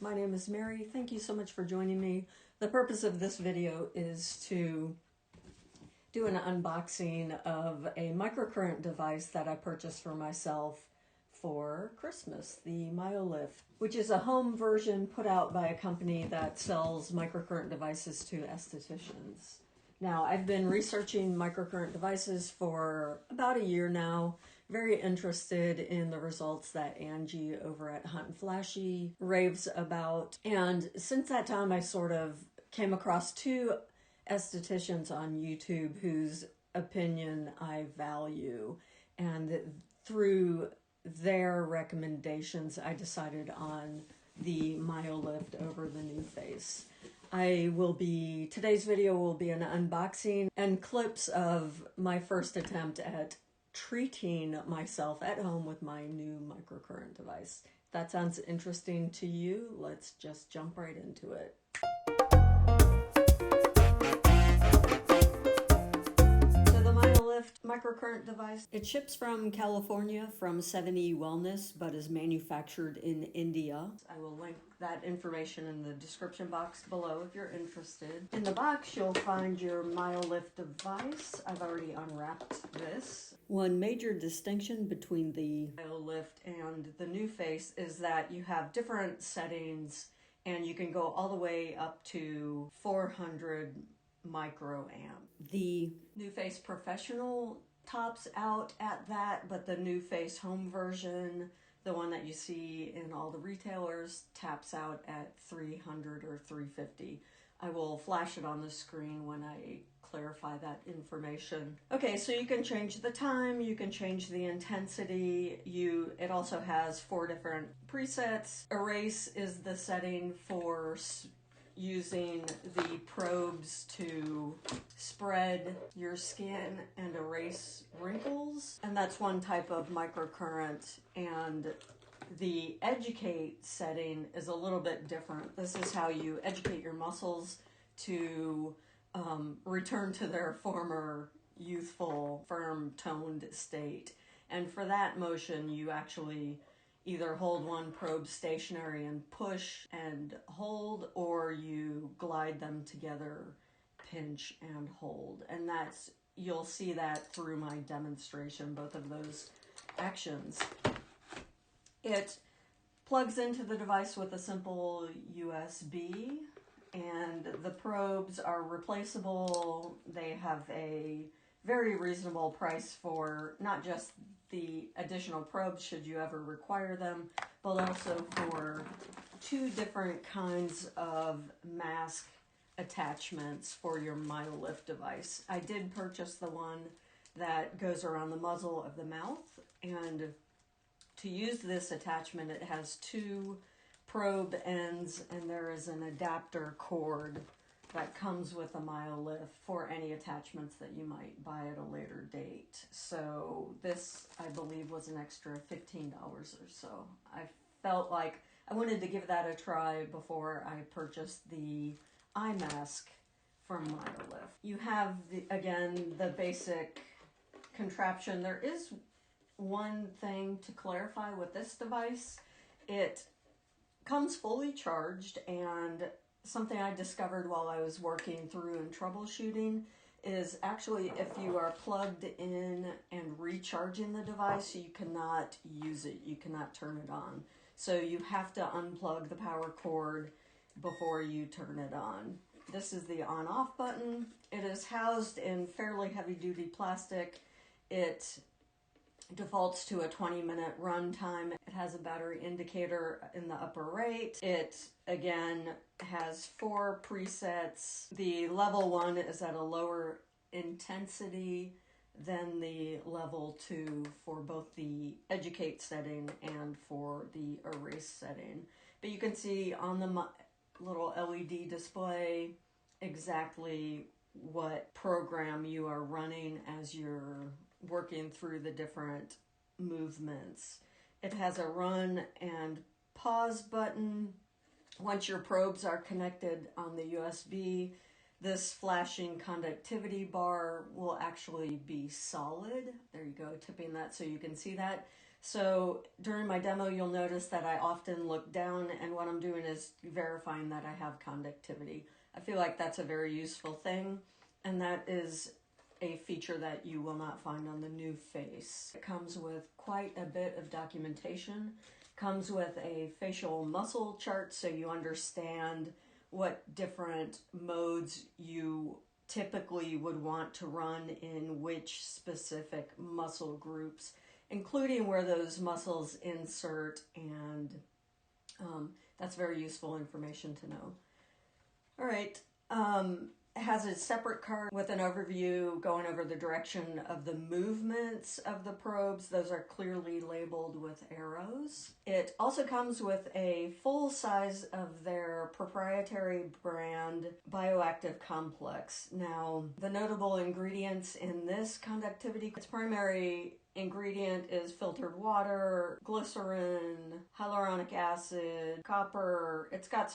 My name is Mary. Thank you so much for joining me. The purpose of this video is to do an unboxing of a microcurrent device that I purchased for myself for Christmas, the MyoLift, which is a home version put out by a company that sells microcurrent devices to estheticians. Now, I've been researching microcurrent devices for about a year now, very interested in the results that Angie over at Hunt and Flashy raves about. And since that time, I sort of came across two estheticians on YouTube whose opinion I value. And through their recommendations, I decided on the MyoLift over the NuFace. Today's video will be an unboxing and clips of my first attempt at treating myself at home with my new microcurrent device. If that sounds interesting to you, let's just jump right into it. Microcurrent device. It ships from California from 7E Wellness, but is manufactured in India. I will link that information in the description box below if you're interested. In the box, you'll find your MyoLift device. I've already unwrapped this. One major distinction between the MyoLift and the NuFace is that you have different settings and you can go all the way up to 400 microamp. The NuFace Professional tops out at that, but the NuFace Home version, the one that you see in all the retailers, taps out at 300 or 350. I will flash it on the screen when I clarify that information. Okay, so you can change the time, you can change the intensity. It also has 4 different presets. Erase is the setting for using the probes to spread your skin and erase wrinkles. And that's one type of microcurrent. And the educate setting is a little bit different. This is how you educate your muscles to return to their former youthful, firm, toned state. And for that motion, you actually either hold one probe stationary and push and hold, or you glide them together, pinch and hold. And you'll see that through my demonstration, both of those actions. It plugs into the device with a simple USB, and the probes are replaceable. They have a very reasonable price for not just the additional probes should you ever require them, but also for 2 different kinds of mask attachments for your MyoLift device. I did purchase the one that goes around the muzzle of the mouth, and to use this attachment, it has 2 probe ends, and there is an adapter cord that comes with a MyoLift for any attachments that you might buy at a later date. So this, I believe, was an extra $15 or so. I felt like I wanted to give that a try before I purchased the eye mask from MyoLift. You have, again, the basic contraption. There is one thing to clarify with this device. It comes fully charged, and something I discovered while I was working through and troubleshooting is actually if you are plugged in and recharging the device, you cannot use it. You cannot turn it on. So you have to unplug the power cord before you turn it on. This is the on-off button. It is housed in fairly heavy-duty plastic. It defaults to a 20-minute run time. It has a battery indicator in the upper right. It, again, has 4 presets. The level 1 is at a lower intensity than the level 2 for both the educate setting and for the erase setting. But you can see on the little LED display exactly what program you are running as you're working through the different movements. It has a run and pause button. Once your probes are connected on the USB, this flashing conductivity bar will actually be solid. There you go, tipping that so you can see that. So during my demo, you'll notice that I often look down, and what I'm doing is verifying that I have conductivity. I feel like that's a very useful thing, and that is a feature that you will not find on the new face. It comes with quite a bit of documentation. Comes with a facial muscle chart so you understand what different modes you typically would want to run in which specific muscle groups, including where those muscles insert, and that's very useful information to know. All right, it has a separate card with an overview going over the direction of the movements of the probes. Those are clearly labeled with arrows. It also comes with a full size of their proprietary brand bioactive complex. Now, the notable ingredients in this conductivity, its primary ingredient is filtered water, glycerin, hyaluronic acid, copper. It's got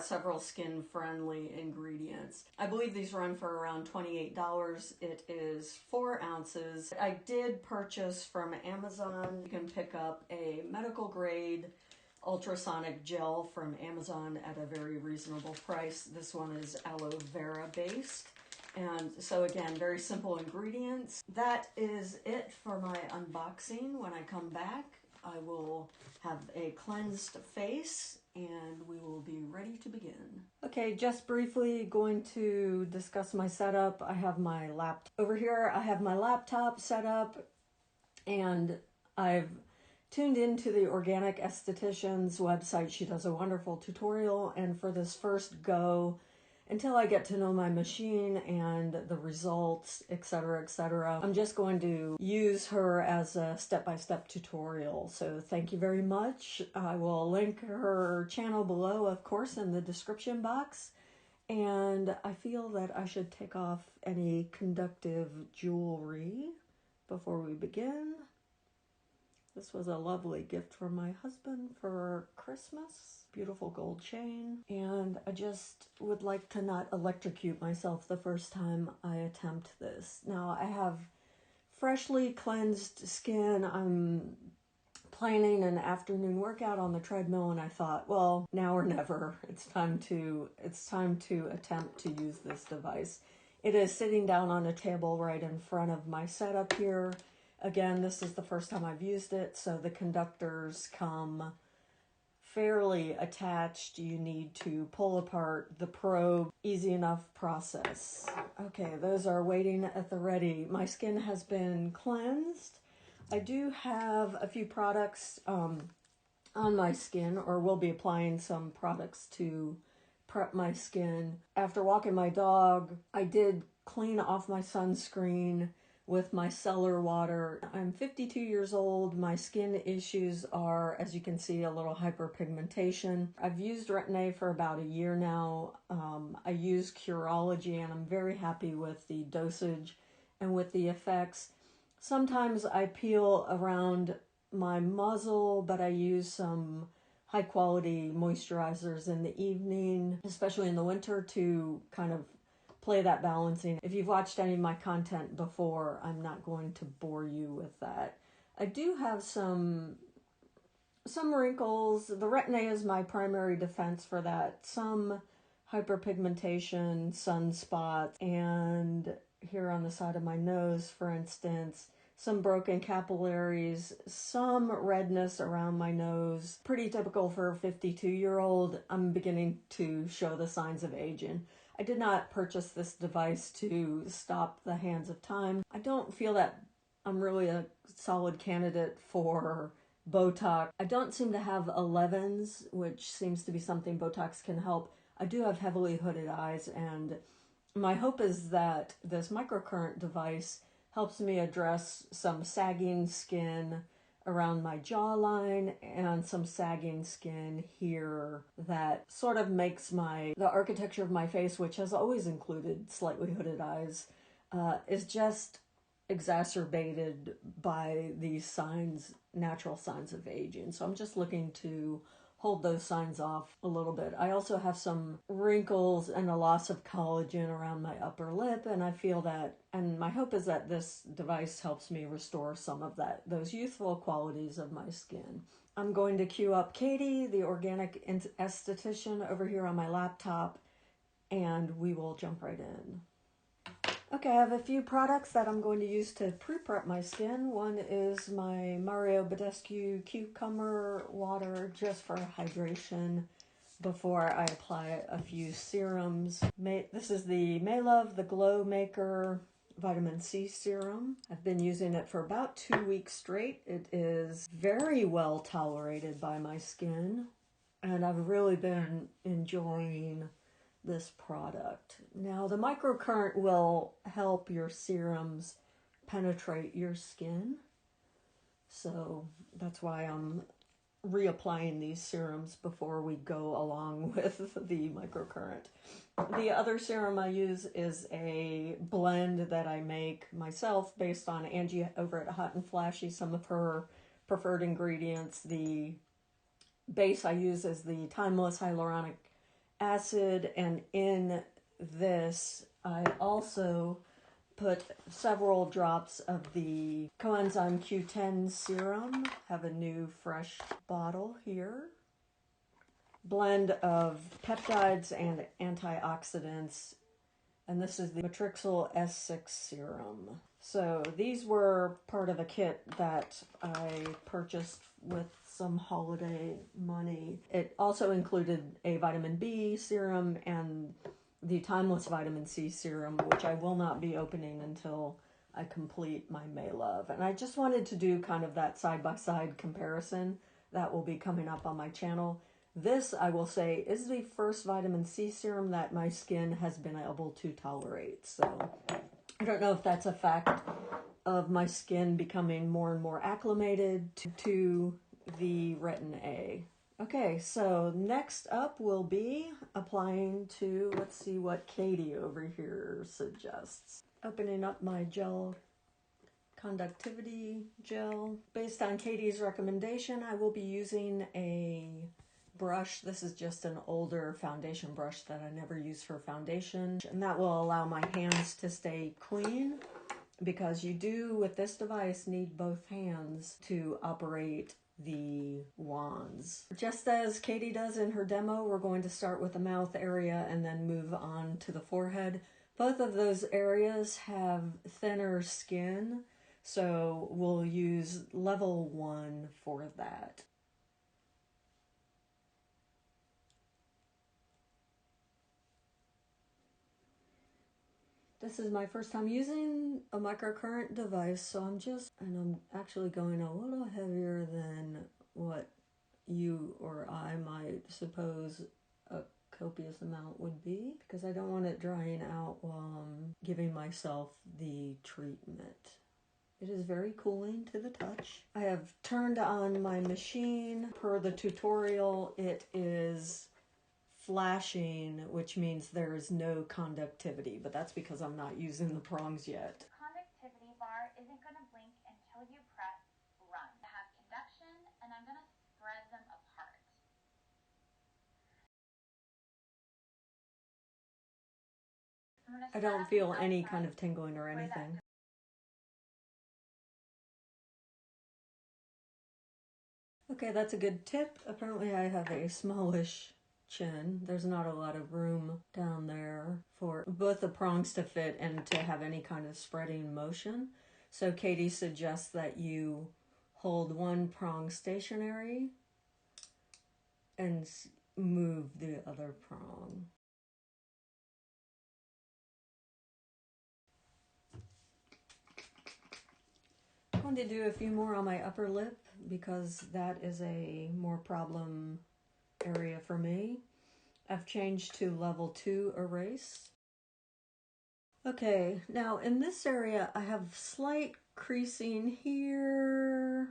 several skin-friendly ingredients. I believe these run for around $28. It is 4 ounces. I did purchase from Amazon. You can pick up a medical grade ultrasonic gel from Amazon at a very reasonable price. This one is aloe vera based. And so again, very simple ingredients. That is it for my unboxing. When I come back, I will have a cleansed face and we will be ready to begin. Okay, just briefly going to discuss my setup. I have my laptop over here. I have my laptop set up, and I've tuned into the Organic Esthetician's website. She does a wonderful tutorial, and for this first go, until I get to know my machine and the results, etc., I'm just going to use her as a step-by-step tutorial. So thank you very much. I will link her channel below, of course, in the description box. And I feel that I should take off any conductive jewelry before we begin. This was a lovely gift from my husband for Christmas. Beautiful gold chain. And I just would like to not electrocute myself the first time I attempt this. Now, I have freshly cleansed skin. I'm planning an afternoon workout on the treadmill, and I thought, well, now or never. It's time to attempt to use this device. It is sitting down on a table right in front of my setup here. Again, this is the first time I've used it, so the conductors come fairly attached. You need to pull apart the probe. Easy enough process. Okay, those are waiting at the ready. My skin has been cleansed. I do have a few products on my skin, or will be applying some products to prep my skin. After walking my dog, I did clean off my sunscreen with my cellar water. I'm 52 years old. My skin issues are, as you can see, a little hyperpigmentation. I've used Retin-A for about a year now. I use Curology, and I'm very happy with the dosage and with the effects. Sometimes I peel around my muzzle, but I use some high quality moisturizers in the evening, especially in the winter, to kind of play that balancing. If you've watched any of my content before, I'm not going to bore you with that. I do have some wrinkles. The Retin-A is my primary defense for that. Some hyperpigmentation, sunspots, and here on the side of my nose, for instance, some broken capillaries, some redness around my nose. Pretty typical for a 52-year-old. I'm beginning to show the signs of aging. I did not purchase this device to stop the hands of time. I don't feel that I'm really a solid candidate for Botox. I don't seem to have 11s, which seems to be something Botox can help. I do have heavily hooded eyes, and my hope is that this microcurrent device helps me address some sagging skin around my jawline and some sagging skin here that sort of makes the architecture of my face, which has always included slightly hooded eyes, is just exacerbated by these signs, natural signs of aging. So I'm just looking to hold those signs off a little bit. I also have some wrinkles and a loss of collagen around my upper lip, and I feel that, and my hope is that this device helps me restore some of those youthful qualities of my skin. I'm going to queue up Katie, the organic esthetician, over here on my laptop, and we will jump right in. Okay, I have a few products that I'm going to use to pre-prep my skin. One is my Mario Badescu Cucumber Water, just for hydration before I apply a few serums. This is the Maylove the Glow Maker Vitamin C Serum. I've been using it for about 2 weeks straight. It is very well tolerated by my skin, and I've really been enjoying this product. Now, the microcurrent will help your serums penetrate your skin, so that's why I'm reapplying these serums before we go along with the microcurrent. The other serum I use is a blend that I make myself based on Angie over at Hot and Flashy, some of her preferred ingredients. The base I use is the Timeless Hyaluronic Acid, and in this I also put several drops of the Coenzyme Q10 serum. Have a new fresh bottle here. Blend of peptides and antioxidants, and this is the Matrixyl S6 serum. So these were part of a kit that I purchased with some holiday money. It also included a vitamin B serum and the Timeless Vitamin C Serum, which I will not be opening until I complete my Maylove. And I just wanted to do kind of that side-by-side comparison that will be coming up on my channel. This, I will say, is the first vitamin C serum that my skin has been able to tolerate. So I don't know if that's a fact of my skin becoming more and more acclimated to the Retin A. Okay, so next up will be applying to, let's see what Katie over here suggests. Opening up my gel conductivity gel. Based on Katie's recommendation, I will be using a brush. This is just an older foundation brush that I never use for foundation, and that will allow my hands to stay clean, because you do, with this device, need both hands to operate the wands. Just as Katie does in her demo, we're going to start with the mouth area and then move on to the forehead. Both of those areas have thinner skin, so we'll use level 1 for that. This is my first time using a microcurrent device, so I'm actually going a little heavier than what you or I might suppose a copious amount would be, because I don't want it drying out while I'm giving myself the treatment. It is very cooling to the touch. I have turned on my machine. Per the tutorial, it is flashing, which means there is no conductivity, but that's because I'm not using the prongs yet. Conductivity bar isn't going to blink until you press run. I have conduction, and I'm going to spread them apart. I don't feel any kind of tingling or anything. Okay, that's a good tip. Apparently I have a smallish chin. There's not a lot of room down there for both the prongs to fit and to have any kind of spreading motion. So Katie suggests that you hold one prong stationary and move the other prong. I'm going to do a few more on my upper lip because that is a more problem area for me. I've changed to level 2 erase. Okay, now in this area I have slight creasing here,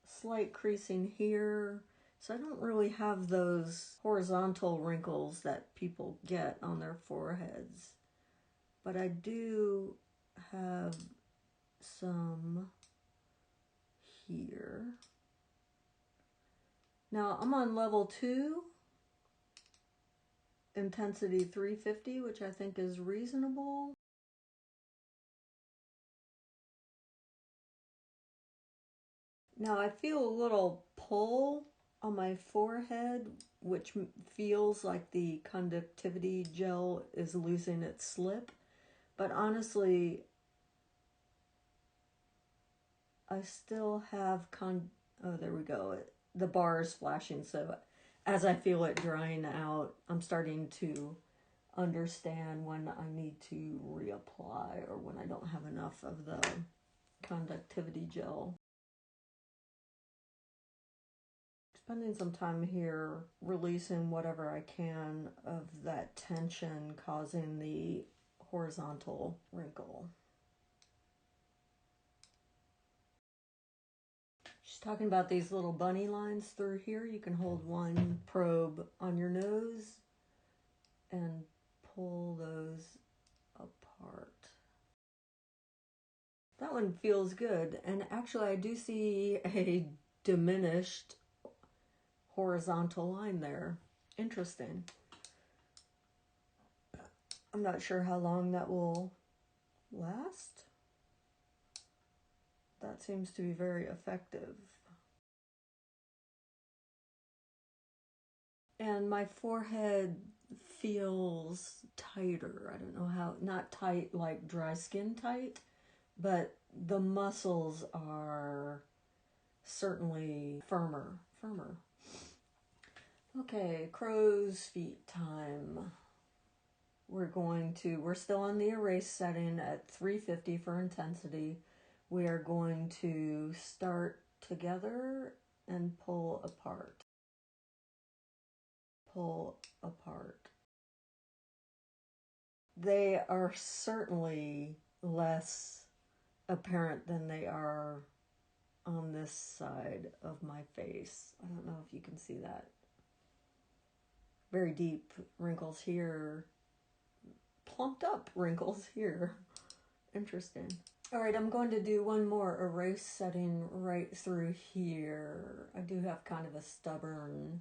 slight creasing here. So I don't really have those horizontal wrinkles that people get on their foreheads. But I do have some here. Now I'm on level 2, intensity 350, which I think is reasonable. Now I feel a little pull on my forehead, which feels like the conductivity gel is losing its slip. But honestly, I still have oh, there we go. The bar is flashing, so as I feel it drying out, I'm starting to understand when I need to reapply or when I don't have enough of the conductivity gel. Spending some time here releasing whatever I can of that tension causing the horizontal wrinkle. She's talking about these little bunny lines through here. You can hold one probe on your nose and pull those apart. That one feels good. And actually I do see a diminished horizontal line there. Interesting. I'm not sure how long that will last. That seems to be very effective. And my forehead feels tighter. I don't know how, not tight like dry skin tight, but the muscles are certainly firmer. Okay, crow's feet time. We're still on the erase setting at 350 for intensity. We are going to start together and pull apart. Pull apart. They are certainly less apparent than they are on this side of my face. I don't know if you can see that. Very deep wrinkles here. Plumped up wrinkles here. Interesting. All right, I'm going to do one more erase setting right through here. I do have kind of a stubborn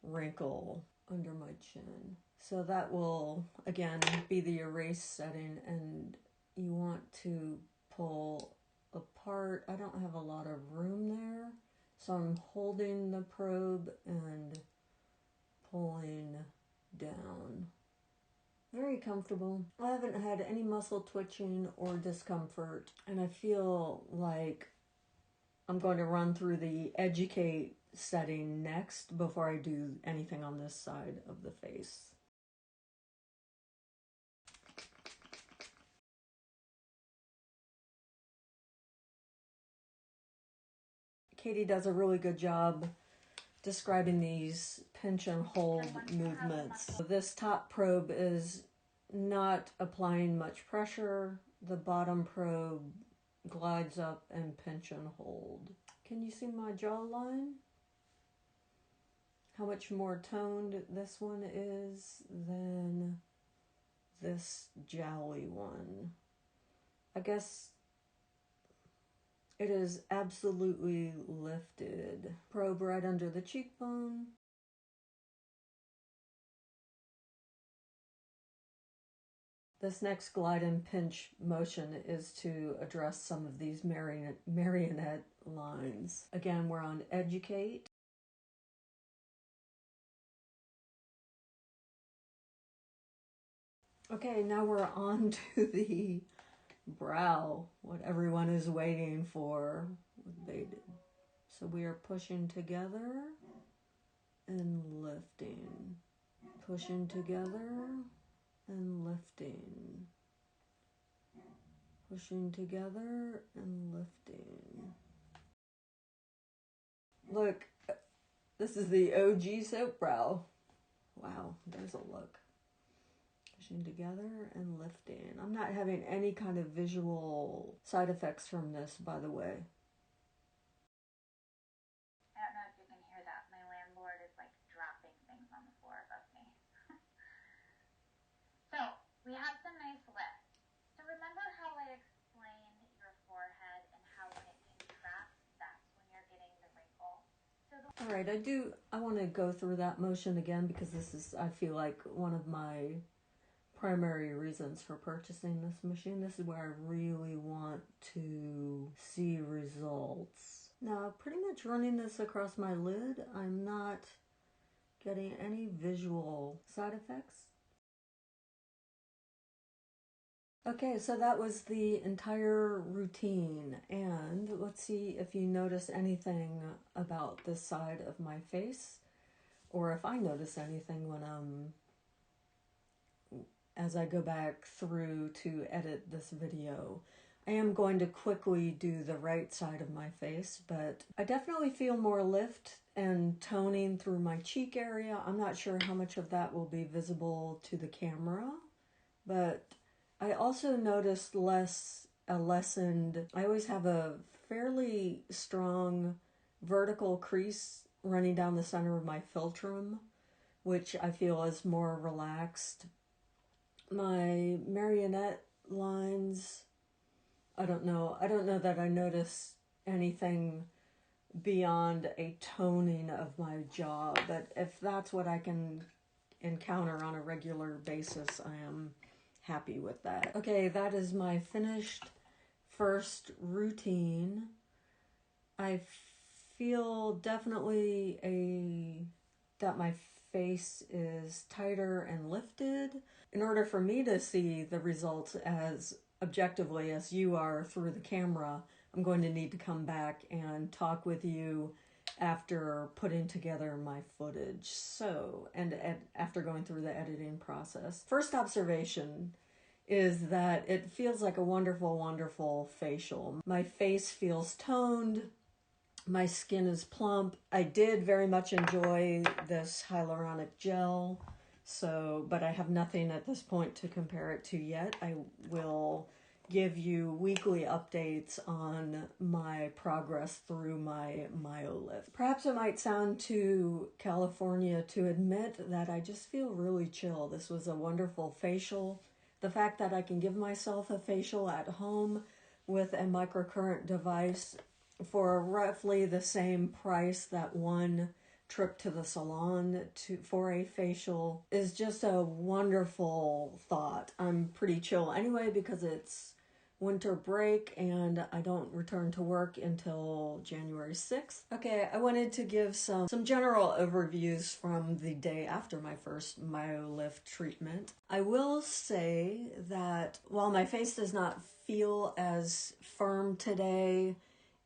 wrinkle under my chin. So that will, again, be the erase setting, and you want to pull apart. I don't have a lot of room there, so I'm holding the probe and pulling down. Very comfortable. I haven't had any muscle twitching or discomfort, and I feel like I'm going to run through the educate setting next before I do anything on this side of the face. Katie does a really good job describing these pinch and hold movements. This top probe is not applying much pressure. The bottom probe glides up and pinch and hold. Can you see my jawline? How much more toned this one is than this jowly one. I guess it is absolutely lifted. Probe right under the cheekbone. This next glide and pinch motion is to address some of these marionette lines. Again, we're on educate. Okay, now we're on to the brow, what everyone is waiting for with EBATES. So we are pushing together and lifting. Pushing together and lifting. Pushing together and lifting. Look, this is the OG soap brow. Wow, there's a look. Pushing together and lifting. I'm not having any kind of visual side effects from this, by the way. I don't know if you can hear that. My landlord is like dropping things on the floor above me. So, we have some nice lift. So remember how I explained your forehead and how when it contracts, that's when you're getting the wrinkle? So All right, I want to go through that motion again because this is, I feel like, one of my primary reasons for purchasing this machine. This is where I really want to see results. Now, pretty much running this across my lid, I'm not getting any visual side effects. Okay, so that was the entire routine, and let's see if you notice anything about this side of my face, or if I notice anything when as I go back through to edit this video. I am going to quickly do the right side of my face, but I definitely feel more lift and toning through my cheek area. I'm not sure how much of that will be visible to the camera, but I also noticed I always have a fairly strong vertical crease running down the center of my philtrum, which I feel is more relaxed. My marionette lines, I don't know that I notice anything beyond a toning of my jaw, but if that's what I can encounter on a regular basis, I am happy with that. Okay, that is my finished first routine. I feel definitely that my face is tighter and lifted. In order for me to see the results as objectively as you are through the camera, I'm going to need to come back and talk with you after putting together my footage. So, and after going through the editing process. First observation is that it feels like a wonderful, wonderful facial. My face feels toned. My skin is plump. I did very much enjoy this hyaluronic gel, but I have nothing at this point to compare it to yet. I will give you weekly updates on my progress through my myolift. Perhaps it might sound too California to admit that I just feel really chill. This was a wonderful facial. The fact that I can give myself a facial at home with a microcurrent device for roughly the same price that one trip to the salon for a facial is just a wonderful thought. I'm pretty chill anyway because it's winter break and I don't return to work until January 6th. Okay, I wanted to give some general overviews from the day after my first myolift treatment. I will say that while my face does not feel as firm today,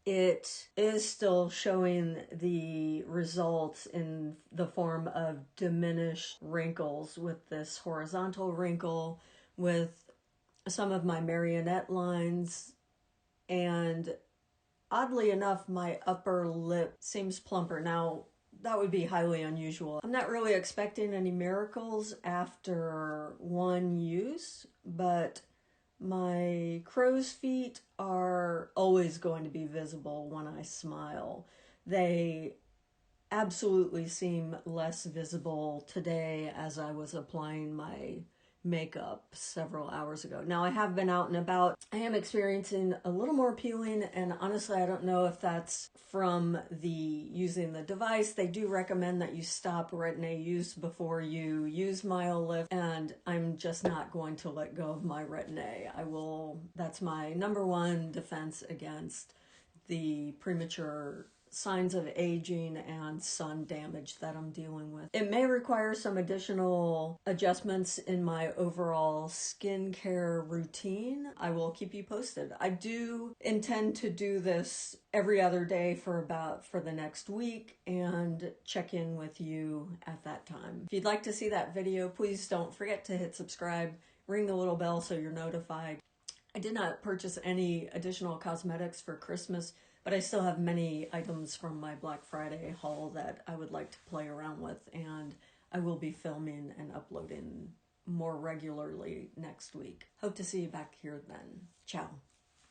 it is still showing the results in the form of diminished wrinkles, with this horizontal wrinkle, with some of my marionette lines, and oddly enough, my upper lip seems plumper. Now, that would be highly unusual. I'm not really expecting any miracles after one use, but my crow's feet are always going to be visible when I smile. They absolutely seem less visible today as I was applying my makeup several hours ago. Now, I have been out and about. I am experiencing a little more peeling, and honestly, I don't know if that's from using the device. They do recommend that you stop Retin-A use before you use myolift, and I'm just not going to let go of my Retin-A. That's my number one defense against the premature signs of aging and sun damage that I'm dealing with. It may require some additional adjustments in my overall skincare routine. I will keep you posted. I do intend to do this every other day for the next week and check in with you at that time. If you'd like to see that video, please don't forget to hit subscribe, ring the little bell so you're notified. I did not purchase any additional cosmetics for Christmas, but I still have many items from my Black Friday haul that I would like to play around with, and I will be filming and uploading more regularly next week. Hope to see you back here then. Ciao.